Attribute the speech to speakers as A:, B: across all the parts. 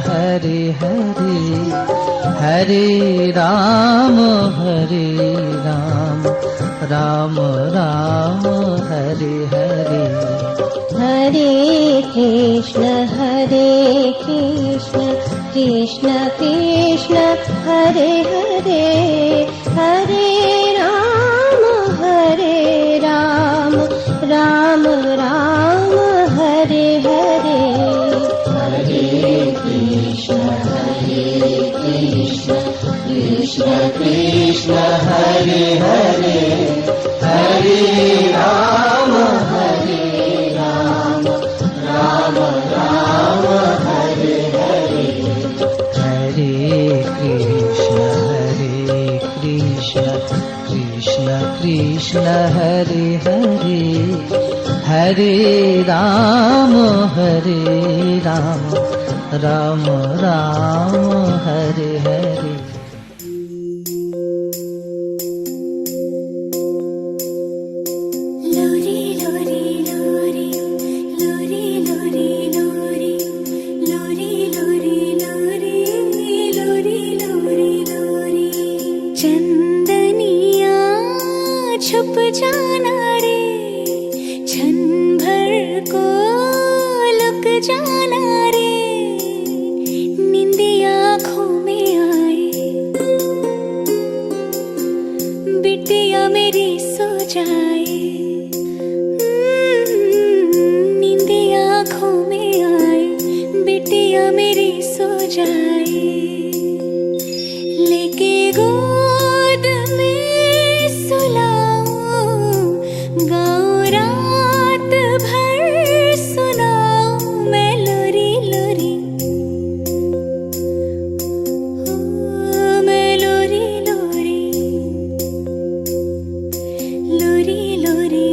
A: हरे हरे, हरे राम राम राम हरे हरे।
B: हरे कृष्ण कृष्ण कृष्ण हरे हरे, हरे राम राम राम हरे हरे।
C: हरे कृष्ण कृष्ण कृष्ण हरे हरे, हरे राम राम राम हरे हरे।
A: हरे कृष्ण कृष्ण कृष्ण हरे हरे, हरे राम राम राम हरे हरे।
B: लोरी लोरी लोरी लोरी लोरी लोरी लोरी लोरी लोरी लोरी लोरी लोरी। चंदनिया छुप जाना रे, क्षण भर को लुक जाना रे, नींदी आँखों में आए, बिटिया मेरी सो जाए। नींदी आँखों में आए, बिटिया मेरी सो जाए। लेके गोद में सुलाऊं, गाऊं रात भर सुनाऊं मैं लोरी लोरी, मैं लोरी लोरी लोरी लोरी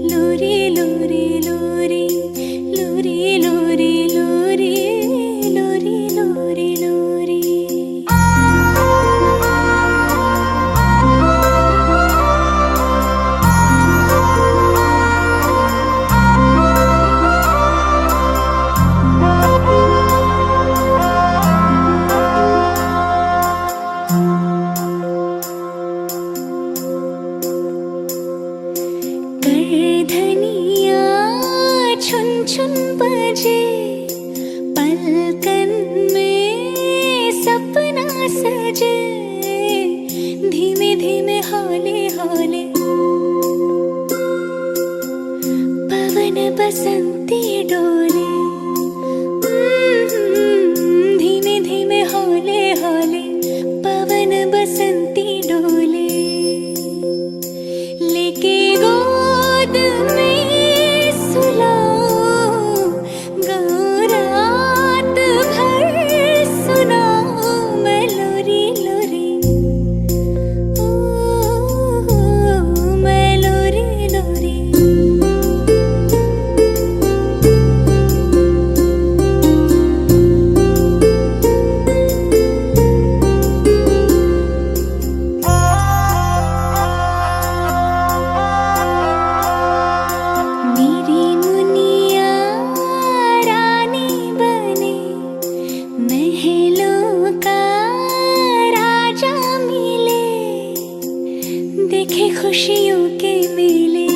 B: लोरी लोरी लोरी लोरी लोरी लोरी लोरी लोरी लोरी लोरी। करधनिया छुन छुन बजे, पलकन में सपना सजे, धीमे धीमे हौले हौले पवन बसंती डोले। धीमे धीमे हौले हौले पवन बसंती डोले। लेके गोद में सुलाऊं, गाऊं रात भर सुनाऊं मैं लोरी लोरी, मैं लोरी लोरी। मेरी मुनिया रानी बने, महलों का राजा मिले, देखे खुशियों के मेले,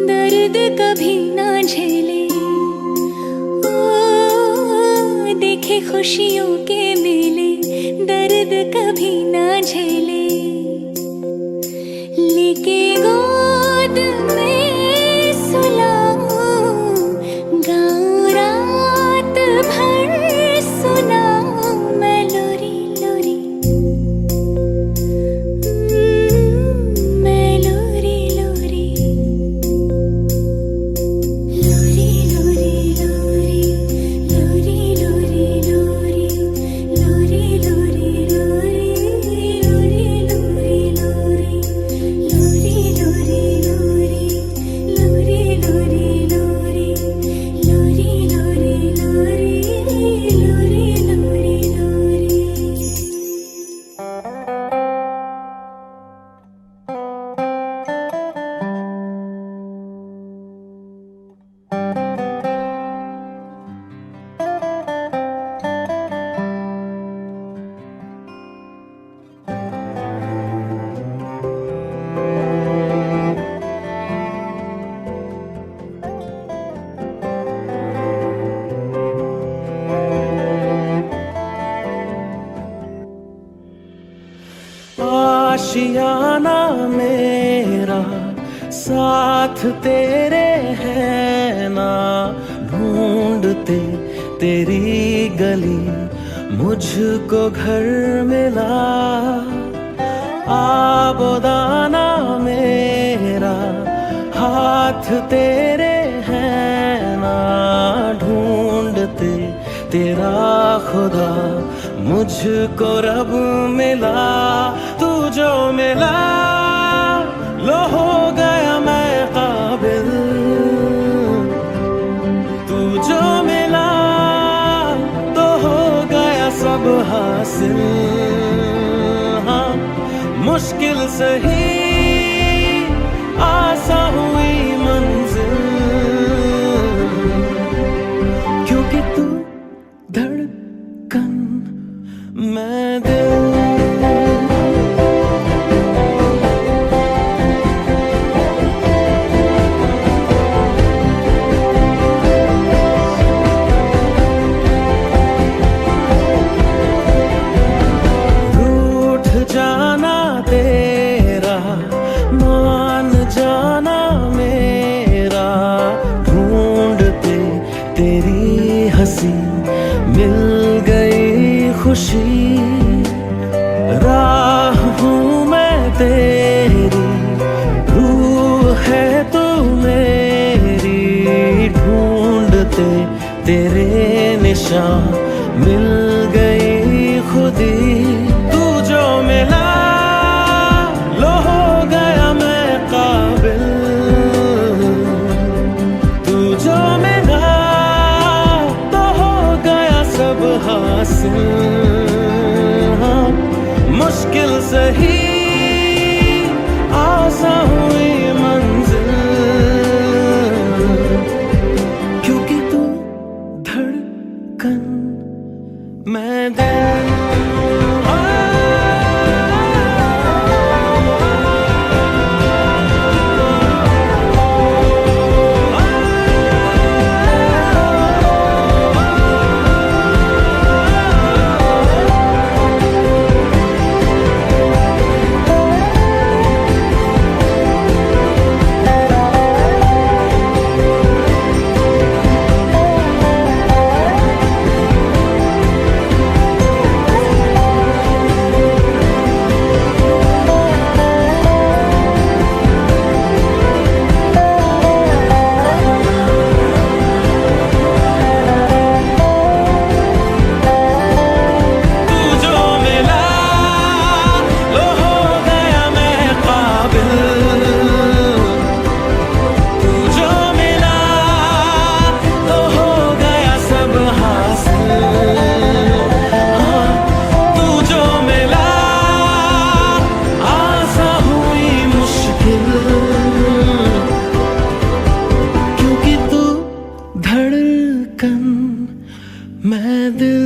B: दर्द कभी ना झेले। ओ देखे खुशियों के मेले, दर्द कभी ना झेले। लेके गोद में सुलाऊं, गाऊं रात भर सुनाऊं मैं लोरी लोरी, मैं लोरी लोरी लोरी लोरी लोरी लोरी लोरी लोरी लोरी लोरी लोरी
D: आना मेरा साथ तेरे है ना, ढूंढते तेरी गली मुझको घर मिला। आबोदाना मेरा हाथ तेरे है ना, ढूंढते तेरा खुदा मुझको रब मिला। तू जो मिला लो हो गया मैं काबिल, तू जो मिला तो हो गया सब हासिल। हाँ मुश्किल सही आसा हुई मंजिल, क्योंकि तू धड़कन मैं दिल। रूठ जाना तेरा मान जाना मेरा, ढूंढते तेरी हंसी मिल गई खुशी। राह हूँ मैं तेरी, रूह है तू मेरी, ढूंढते तेरे निशान मिल गई खुदी। तू जो मिला लो हो गया मैं काबिल, तू जो मिला तो हो गया सब हासिल। हाँ मुश्किल सही आसा हुई मंजिल, क्योंकि तू धड़कन मैं दिल। मैं दिल।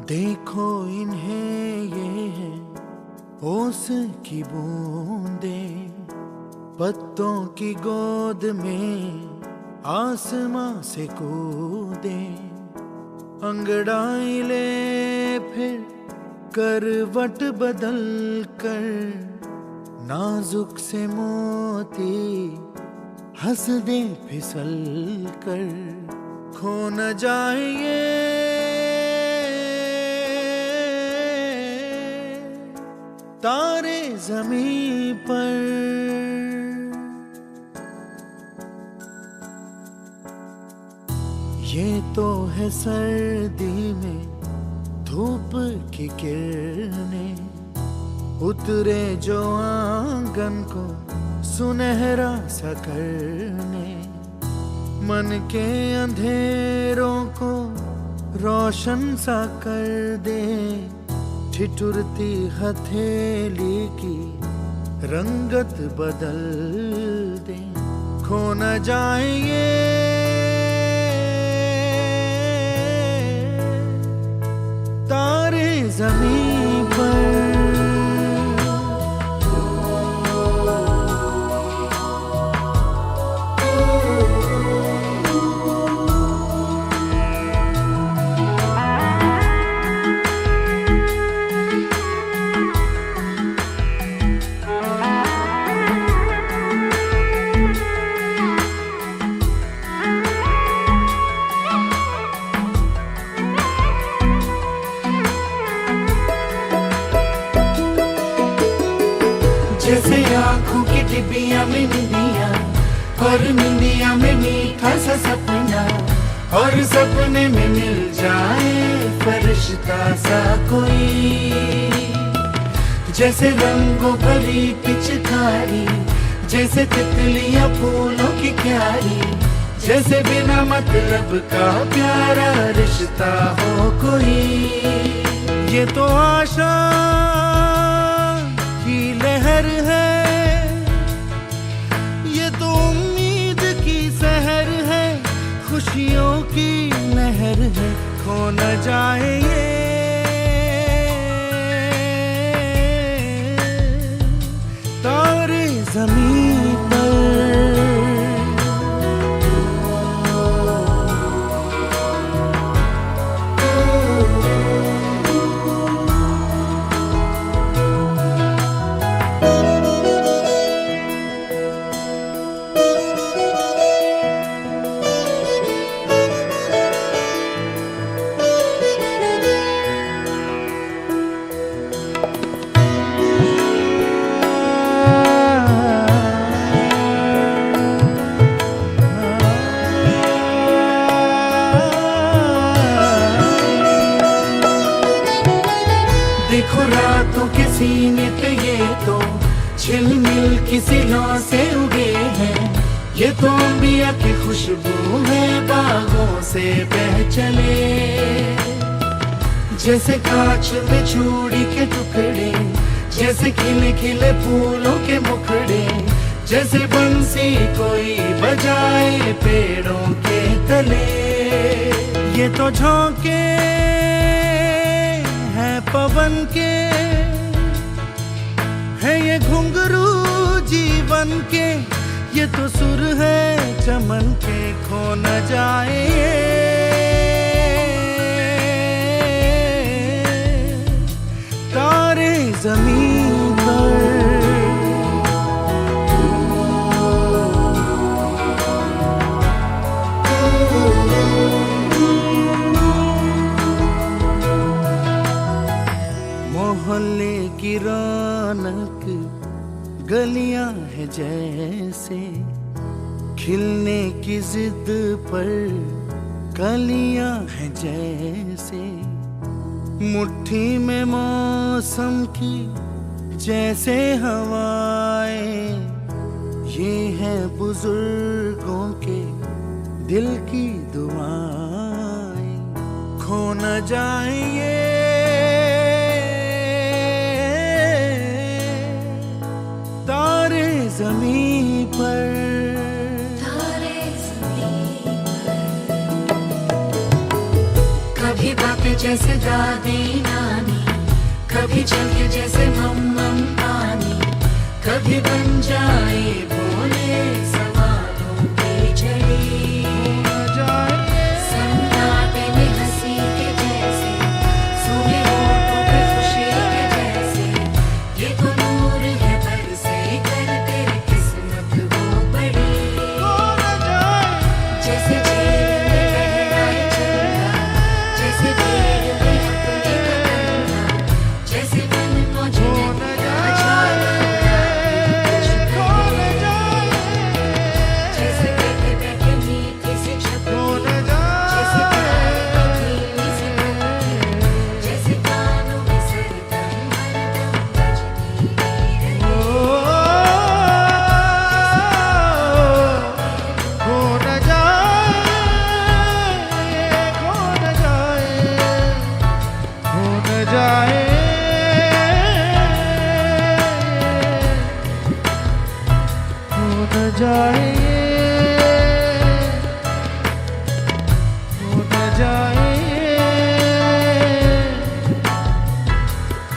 E: देखो इन्हें ये है ओस की बूंदें, पत्तों की गोद में आसमां से कूदे। अंगड़ाई ले फिर करवट बदल कर, नाजुक से मोती हंस दे फिसल कर। खो न जाए ये तारे ज़मीं पर, ये तो है सर्दी में धूप की किरणें, उतरे जो आंगन को सुनहरा सा करने। मन के अंधेरों को रोशन सा कर दे, ठिठुरती हथेली की रंगत बदल दे। खो न जाए ये तारे ज़मीं पर।
F: जैसे आँखों की डिबिया में निंदिया, और निंदिया में मीठा सा सपना, और सपने में मिल जाए फरिश्ता सा कोई। जैसे रंगों भरी पिचकारी, जैसे तितलियां फूलों की क्यारी, जैसे बिना मतलब का प्यारा रिश्ता हो कोई।
E: ये तो आशा की लहर है, ये तो उम्मीद की सहर है, खुशियों की लहर है। खो न जाए ये तारे ज़मीं पर।
F: देखो रातों के सीने पे ये तो झिलमिल की सिलों से उगे हैं। ये तो अंबिया की खुशबू है बागों से बह चले। जैसे कांच में चूड़ी के टुकड़े, जैसे खिले खिले फूलों के मुखड़े, जैसे बंसी कोई बजाए पेड़ों के तले।
E: ये तो झोंके हैं पवन के, है ये घुंघरू जीवन के, ये तो सुर है चमन के। खो न जाए तारे ज़मीं पर। मोहल्ले की रौनक गलियां है जैसे, खिलने की जिद पर कलियां है जैसे। मुट्ठी में मौसम की जैसे हवाएं, ये है बुजुर्गों के दिल की दुआएं। खो न जाए ये तारे ज़मीं पर।
F: कभी बातें जैसे दादी नानी, कभी चलके जैसे मम्मम पानी, कभी बन जाए बोले सवालों की झड़ी। सन्नाटे में हंसी के जैसे, सूखे होठों पे खुशी के जैसे, ये तो नूर है बरसे कर तेरी किस्मत वो बड़ी। जैसे झील में लहराए चंदा, जैसे भीड़ में अपने कदम, जैसे मन मौजूद
E: खो न जाए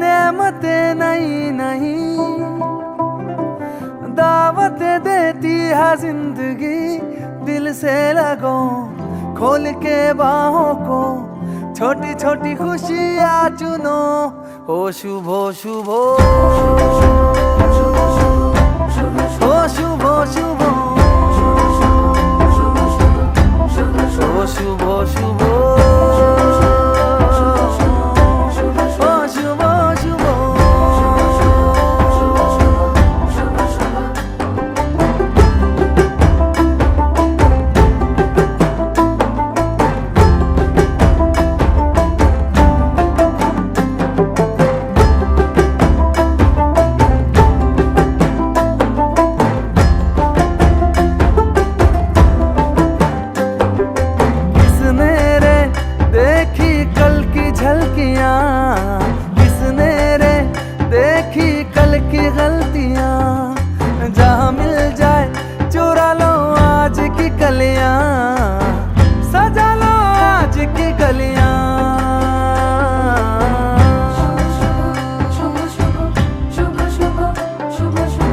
E: नेमतें नई नहीं दावत देती है जिंदगी। दिल से लगो खोल के बाहों को, छोटी छोटी खुशियाँ चुनो। हो शुभ शुभ हो शुभ शुभ हो शुभ शुभ हो शुभ शुभ। किसने रे देखी कल की गलतियां। जहाँ मिल जाए चुरा लो आज की कलियां, सजा लो आज की गलियां।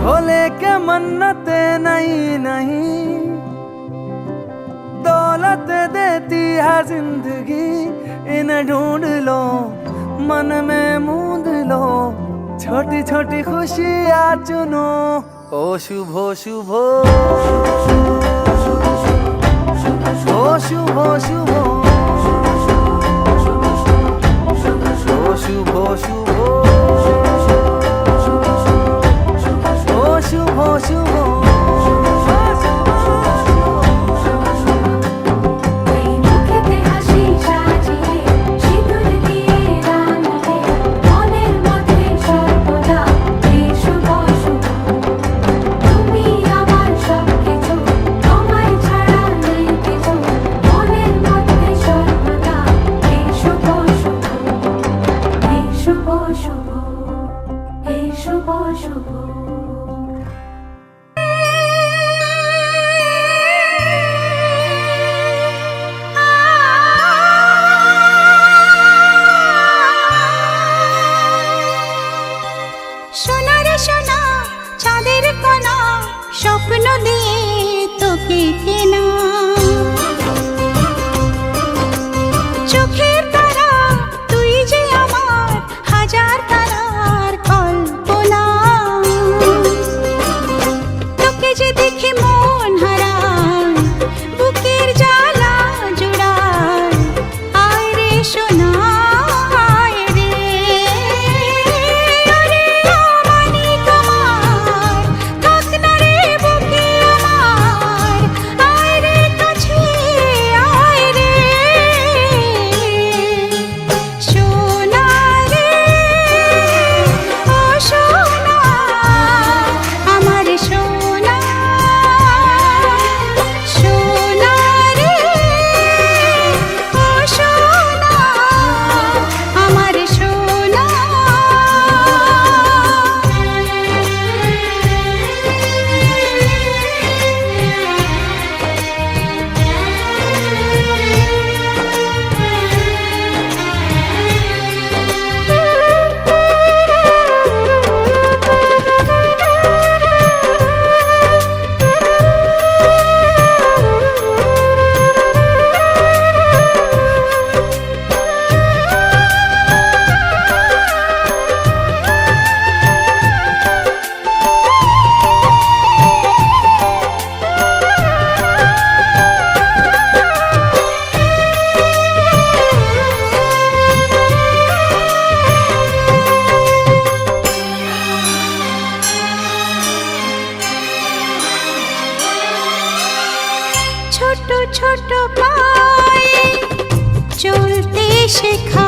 E: भोले के मन्नते नहीं नहीं दौलत देती है जिंदगी। इन्हें ढूंढ लो मन में मूंद लो, छोटी छोटी खुशियाँ चुनो। ओ शुभ शुभ ओ शुभ शुभ ओ शुभ शुभ ओ शुभ शुभ।
G: স্বপ্ন দিয়ে তোকে কেনা, চোখের তারা তুই যে আমার হাজার তারার কল্পনা। তোকে যে দেখে মন হারায়, বুকের জ্বালা জোড়ায়। আয় রে সোনা ছোট ছোট পায়ে চলতে শেখা।